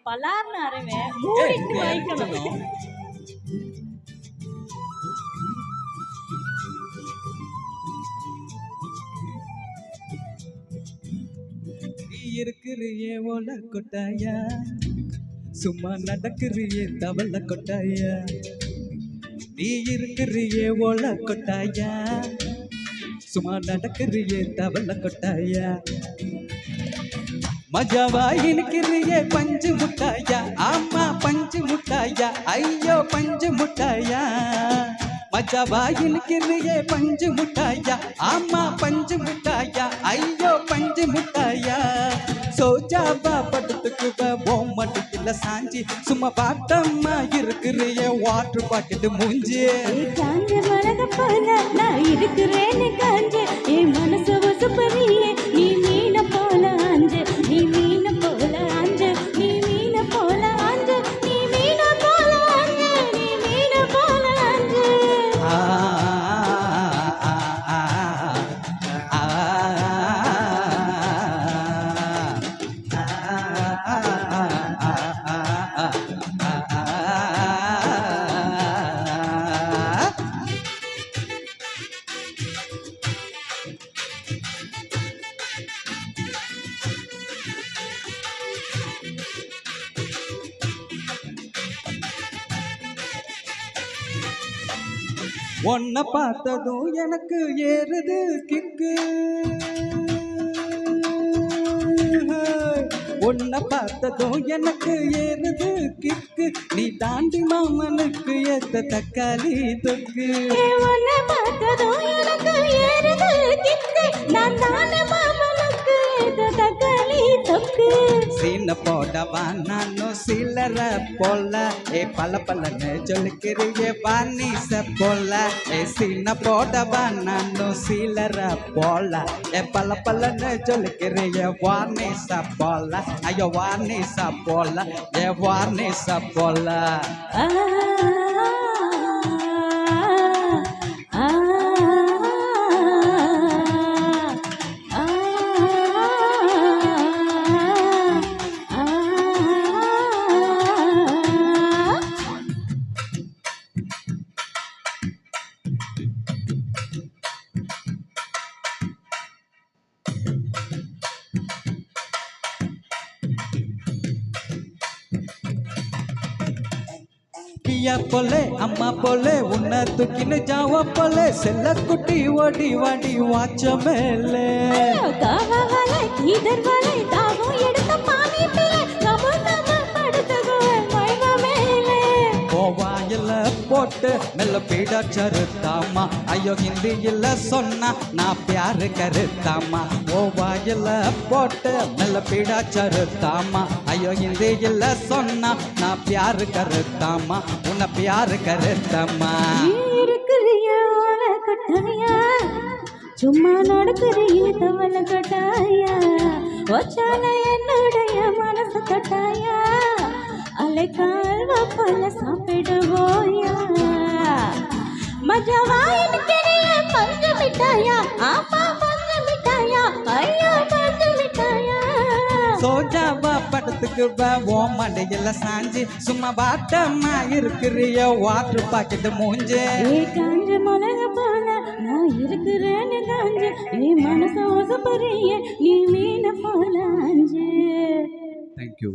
பலார்னு அரைவேன் மூடிட்டு வைக்கணும். இருக்கிறியே ஓல கொட்டாயா, சும்மா நடக்கிறியே தவள கொட்டாயா. நீ இருக்கிறியே ஓல கொட்டாயா, சும்மா நடக்கிறியே தவள கொட்டாயா. மஜாவா இருக்கிறியே பஞ்சு முட்டாயா, ஆமா பஞ்சு முட்டாயா, ஐயோ பஞ்சு முட்டாயா. மஜாவா இருக்கிறியே பஞ்சு முட்டாயா, ஆமா பஞ்சு முட்டாயா, ஐயோ பஞ்சு முட்டாயா. சோஜாவா படுத்துக்குவ ஓமடிக்கல சாஞ்சி, சும்மா பாட்டம்மா இருக்கிறியே வாட்டர் பாக்கெட்டு மூஞ்சி. காஞ்ச மனத போல நான் இருக்கிறேன்னு காஞ்சு, என் மனசு வசுப்பறியே நீ மீன போல ஆஞ்சு, நீ மீன போல ஆஞ்சு, நீ மீன போல ஆஞ்சு, நீ மீன போல ஆஞ்சு, நீ மீன போல ஆஞ்சு. உன்னை பார்த்ததும் எனக்கு ஏறுது கிக்கு, உன்னை பார்த்ததும் எனக்கு ஏறுது கிக்கு. நீ தாண்டி மாமனுக்கு ஏத்த தக்காளி தொக்கு. உன்னை பார்த்ததும் எனக்கு ஏறுது கிக்கு, நான் தானே மாமனுக்கு ஏத்த தக்காளி தொக்கு. சீன போடவா நானும் சிலர போல, ஏ பல பலன்னு சொல்லிக்கிறியே வாணிச போல. ஏ சீன போடவா நானும் சிலர போல, ஏ பல பலன்னு சொல்லிக்கிறியே வாணிச போல. ஐயோ வாணிச போல, ஏ வாணிச போல. பியா போலே அம்மா போலே உன்னை தூக்கின்னு ஜாவ போலே, செல்ல குட்டி ஓடி வாடி வாச்ச மேலே. காவலை கீதர்வலை தாவும் எடுத்த பானி பிள்ளை கபுதம படுத்தகோ மைவ மேலே. கோவாயில போட்டு மெல்ல பீடா சருத்தாமா, ஐயோ ஹிந்தியில சொன்னா நான் பியாரு கருத்தாமா. கோவாயில போட்டு மெல்ல பீடா சருத்தாமா, ஐயோ ஹிந்தியில சொன்னா நான் பியாரு கருத்தாமா, உன்னை பியாரு கருத்தாமா. இருக்கிறியா ஓல கொட்டாயா, சும்மா நடக்கிறியே தவள கொட்டாயா. ஒச்சால என்னுடைய மனசு கொட்டாயா, அலைக்கால்வ போல சாப்பிடுவோயா. மஜாவா இருக்கிறியே பஞ்சு மிட்டாயா, ஆமா பஞ்சு மிட்டாயா, ஐயோ பஞ்சு மிட்டாயா. சோஜாவா படத்துக்கு ஓ மண்டையில சாஞ்சி, சும்மா வாட்டம்மா இருக்கிறிய வாட்டர் பாக்கெட்டு மூஞ்சி. காஞ்ச மிளக போல நான் இருக்கிறேன்னு காஞ்சு, நீ மனசு ஒசப்பறிய நீ மீன போல ஆஞ்சு. தேங்க்யூ.